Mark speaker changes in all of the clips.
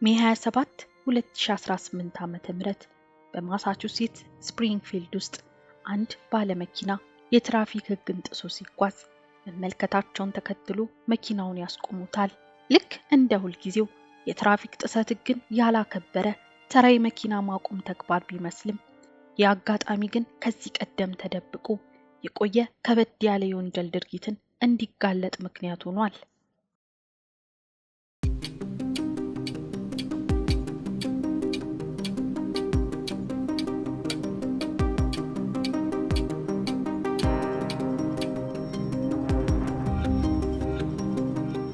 Speaker 1: ሜይ 27 2018 ዓ.ም በማሳቹሴትስ ስፕሪንግፊልድ ውስጥ አንድ ባለመኪና የትራፊክ ሕግን ጥሶ ሲጓዝ መመልከታቸውን ተከትሎ መኪናውን ያስቆሙታል። ልክ እንደ ሁልጊዜው የትራፊክ ጥሰት ሕግን ያላከበረ ተራ የመኪና ማቆም ተግባር ቢመስልም የአጋጣሚ ግን ከዚህ ቀደም ተደብቆ የቆየ ከበድ ያለ የወንጀል ድርጊትን እንዲጋለጥ ምክንያት ሆኗል።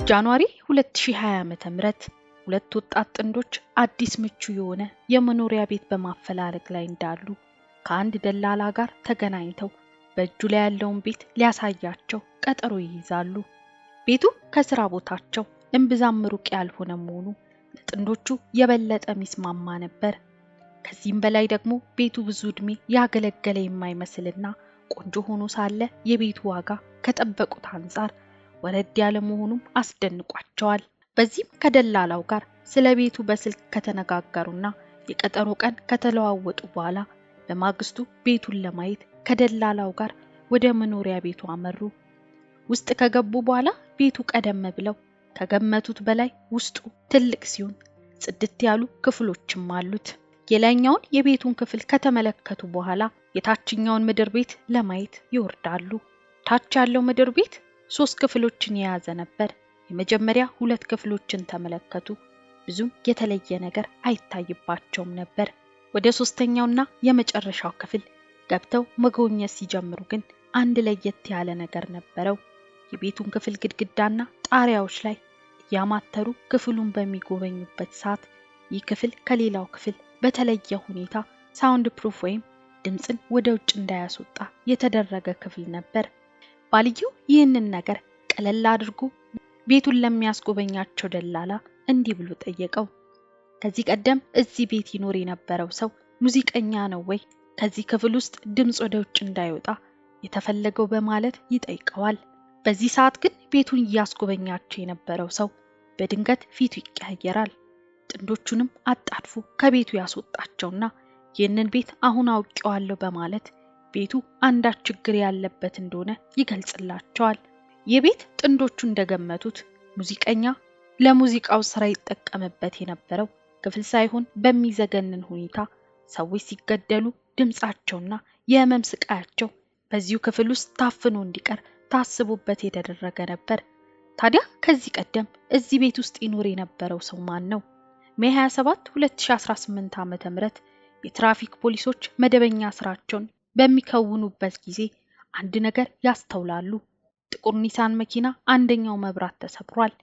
Speaker 1: ጃንዋሪ 2020 ዓ.ም ሁለት ወጣት ጥንዶች አዲስ ምቹ የሆነ የመኖሪያ ቤት በማፈላለግ ላይ እንዳሉ ከአንድ ደላላ ጋር ተገናኝተው በእጁ ላይ ያለውን ቤት ሊያሳያቸው ቀጠሮ ይይዛሉ። ቤቱ ከስራ ቦታቸው እምብዛም ሩቅ ያልሆነ መሆኑ ለጥንዶቹ የበለጠ ሚስማማ ነበር። ከዚህም በላይ ደግሞ ቤቱ ብዙ ዕድሜ ያገለገለ የማይመስልና ቆንጆ ሆኖ ሳለ የቤቱ ዋጋ ከጠበቁት አንጻር ወረድ ያለ መሆኑም አስደንቋቸዋል። በዚህም ከደላላው ጋር ስለ ቤቱ በስልክ ከተነጋገሩና የቀጠሮ ቀን ከተለዋወጡ በኋላ በማግስቱ ቤቱን ለማየት ከደላላው ጋር ወደ መኖሪያ ቤቱ አመሩ። ውስጥ ከገቡ በኋላ ቤቱ ቀደም ብለው ከገመቱት በላይ ውስጡ ትልቅ ሲሆን ጽድት ያሉ ክፍሎችም አሉት። የላይኛውን የቤቱን ክፍል ከተመለከቱ በኋላ የታችኛውን ምድር ቤት ለማየት ይወርዳሉ። ታች ያለው ምድር ቤት 3 ክፍሎችን የያዘ ነበር። የመጀመሪያ 2 ክፍሎችን ተመለከቱ። ብዙም የተለየ ነገር አይታይባቸውም ነበር። ወደ 3ኛውና የመጨረሻው ክፍል ገብተው መጎብኘት ሲጀምሩ ግን አንድ ለየት ያለ ነገር ነበረው። የቤቱን ክፍል ግድግዳና ጣሪያዎች ላይ ያማተሩ ክፍሉን በሚጎበኙበት ሰዓት ይህ ክፍል ከሌላው ክፍል በተለየ ሁኔታ ሳውንድ ፕሩፍ ወይም ድምጽን ወደ ውጭ እንዳያስወጣ የተደረገ ክፍል ነበር። ባልየው ይህንን ነገር ቀለል አድርጎ ቤቱን ለሚያስጎበኛቸው ደላላ እንዲህ ብሎ ጠየቀው። ከዚህ ቀደም እዚህ ቤት ይኖር የነበረው ሰው ሙዚቀኛ ነው ወይ? ከዚህ ክፍል ውስጥ ድምጽ ወደ ውጭ እንዳይወጣ የተፈለገው በማለት ይጠይቀዋል። በዚህ ሰዓት ግን ቤቱን እያስጎበኛቸው የነበረው ሰው በድንገት ፊቱ ይቀያየራል። ጥንዶቹንም አጣድፎ ከቤቱ ያስወጣቸውና ይህንን ቤት አሁን አውቄዋለሁ በማለት ቤቱ አንዳች ችግር ያለበት እንደሆነ ይገልጽላቸዋል። የቤት ጥንዶቹ እንደገመቱት ሙዚቀኛ ለሙዚቃው ስራ ይጠቀምበት የነበረው ክፍል ሳይሆን በሚዘገንን ሁኔታ ሰዎች ሲገደሉ ድምጻቸውና የህመም ስቃያቸው በዚሁ ክፍል ውስጥ ታፍኖ እንዲቀር ታስቦበት የተደረገ ነበር። ታዲያ ከዚህ ቀደም እዚህ ቤት ውስጥ ይኖር የነበረው ሰው ማን ነው? ሜይ 27 2018 ዓ.ም የትራፊክ ፖሊሶች መደበኛ ስራቸውን በሚከውኑበት ጊዜ አንድ ነገር ያስተውላሉ። ጥቁር ኒሳን መኪና አንደኛው መብራት ተሰብሯል።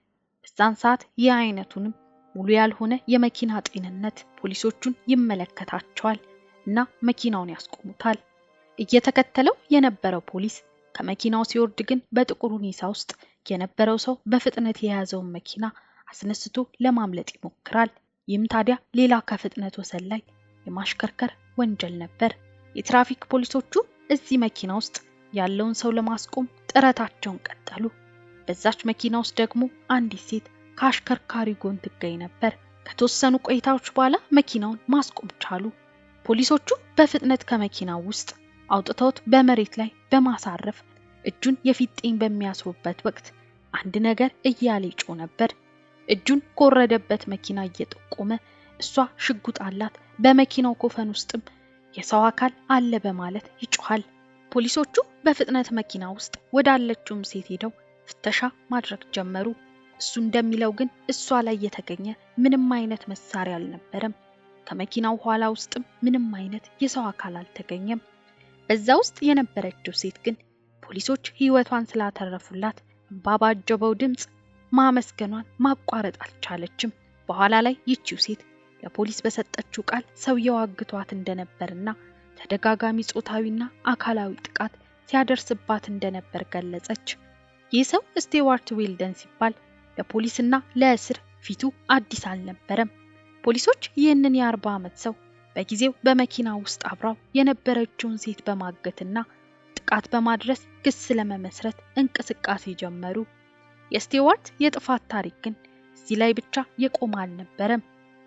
Speaker 1: በዛን ሰዓት የአይነቱንም ሙሉ ያልሆነ የመኪና ጤንነት ፖሊሶቹን ይመለከታቸዋል እና መኪናውን ያስቆሙታል። እየተከተለው የነበረው ፖሊስ ከመኪናው ሲወርድ ግን በጥቁሩ ኒሳ ውስጥ የነበረው ሰው በፍጥነት የያዘውን መኪና አስነስቶ ለማምለጥ ይሞክራል። ይህም ታዲያ ሌላ ከፍጥነት ወሰን ላይ የማሽከርከር ወንጀል ነበር። የትራፊክ ፖሊሶቹ እዚህ መኪና ውስጥ ያለውን ሰው ለማስቆም ጥረታቸውን ቀጠሉ። በዛች መኪና ውስጥ ደግሞ አንዲት ሴት ከአሽከርካሪ ጎን ትገኝ ነበር። ከተወሰኑ ቆይታዎች በኋላ መኪናውን ማስቆም ቻሉ። ፖሊሶቹ በፍጥነት ከመኪናው ውስጥ አውጥተውት በመሬት ላይ በማሳረፍ እጁን የፊጥኝ በሚያስሩበት ወቅት አንድ ነገር እያለ ይጮህ ነበር። እጁን ከወረደበት መኪና እየጠቆመ እሷ ሽጉጥ አላት፣ በመኪናው ኮፈን ውስጥም የሰው አካል አለ በማለት ይጮሃል። ፖሊሶቹ በፍጥነት መኪና ውስጥ ወዳለችውም ሴት ሄደው ፍተሻ ማድረግ ጀመሩ። እሱ እንደሚለው ግን እሷ ላይ የተገኘ ምንም አይነት መሳሪያ አልነበረም። ከመኪናው ኋላ ውስጥም ምንም አይነት የሰው አካል አልተገኘም። በዛ ውስጥ የነበረችው ሴት ግን ፖሊሶች ሕይወቷን ስላተረፉላት እንባ ባጀበው ድምጽ ማመስገኗን ማቋረጥ አልቻለችም። በኋላ ላይ ይቺው ሴት ለፖሊስ በሰጠችው ቃል ሰውየው አግቷት እንደነበርና ተደጋጋሚ ጾታዊና አካላዊ ጥቃት ሲያደርስባት እንደነበር ገለጸች። ይህ ሰው ስቲዋርት ዌልደን ሲባል ለፖሊስና ለእስር ፊቱ አዲስ አልነበረም። ፖሊሶች ይህንን የ40 ዓመት ሰው በጊዜው በመኪና ውስጥ አብራው የነበረችውን ሴት በማገትና ጥቃት በማድረስ ክስ ለመመስረት እንቅስቃሴ ጀመሩ። የስቲዋርት የጥፋት ታሪክ ግን እዚህ ላይ ብቻ የቆመ አልነበረም።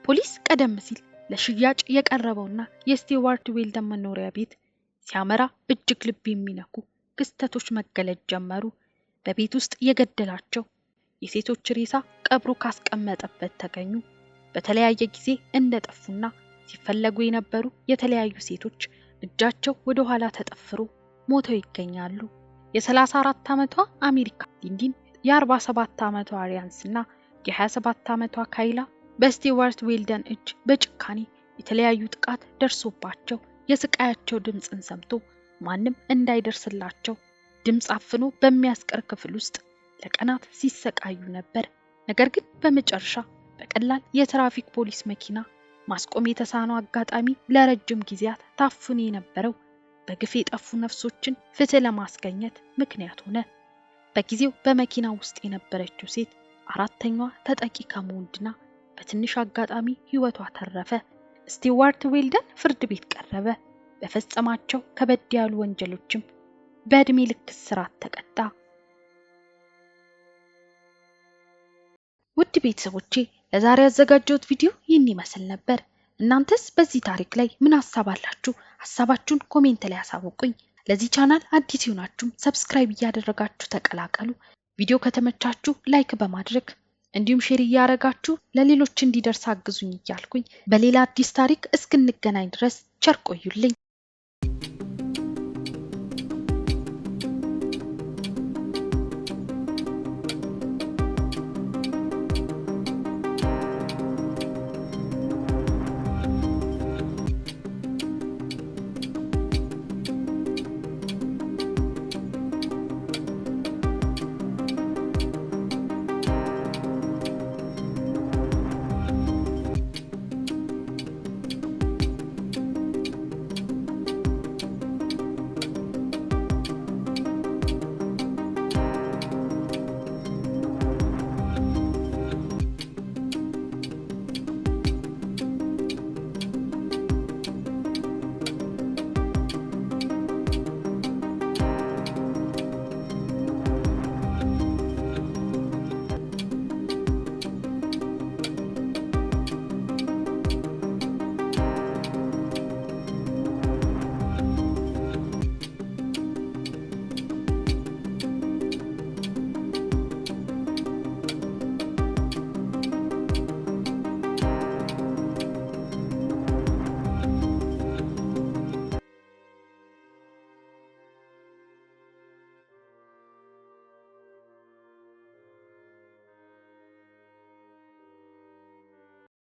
Speaker 1: ፖሊስ ቀደም ሲል ለሽያጭ የቀረበውና የስቲዋርት ዌልደን መኖሪያ ቤት ሲያመራ እጅግ ልብ የሚነኩ ክስተቶች መገለጥ ጀመሩ። በቤት ውስጥ የገደላቸው የሴቶች ሬሳ ቀብሮ ካስቀመጠበት ተገኙ። በተለያየ ጊዜ እንደጠፉና ሲፈለጉ የነበሩ የተለያዩ ሴቶች እጃቸው ወደ ኋላ ተጠፍሮ ሞተው ይገኛሉ። የ34 ዓመቷ አሜሪካ ሊንዲን፣ የ47 ዓመቷ አሪያንስ እና የ27 ዓመቷ ካይላ በስቲዋርት ዌልደን እጅ በጭካኔ የተለያዩ ጥቃት ደርሶባቸው የስቃያቸው ድምፅን ሰምቶ ማንም እንዳይደርስላቸው ድምፅ አፍኖ በሚያስቀር ክፍል ውስጥ ለቀናት ሲሰቃዩ ነበር። ነገር ግን በመጨረሻ በቀላል የትራፊክ ፖሊስ መኪና ማስቆም የተሳነው አጋጣሚ ለረጅም ጊዜያት ታፍኖ የነበረው በግፍ የጠፉ ነፍሶችን ፍትህ ለማስገኘት ምክንያት ሆነ። በጊዜው በመኪና ውስጥ የነበረችው ሴት አራተኛዋ ተጠቂ ከመሆን ድና በትንሽ አጋጣሚ ህይወቷ ተረፈ። ስቲዋርት ዌልደን ፍርድ ቤት ቀረበ። በፈጸማቸው ከበድ ያሉ ወንጀሎችም በእድሜ ልክ እስራት ተቀጣ። ውድ ቤተሰቦቼ ለዛሬ ያዘጋጀሁት ቪዲዮ ይህን ይመስል ነበር። እናንተስ በዚህ ታሪክ ላይ ምን ሐሳብ አላችሁ? ሐሳባችሁን ኮሜንት ላይ አሳውቁኝ። ለዚህ ቻናል አዲስ ይሆናችሁ ሰብስክራይብ እያደረጋችሁ ተቀላቀሉ። ቪዲዮ ከተመቻችሁ ላይክ በማድረግ እንዲሁም ሼር እያደረጋችሁ ለሌሎች እንዲደርስ አግዙኝ እያልኩኝ በሌላ አዲስ ታሪክ እስክንገናኝ ድረስ ቸር ቆዩልኝ።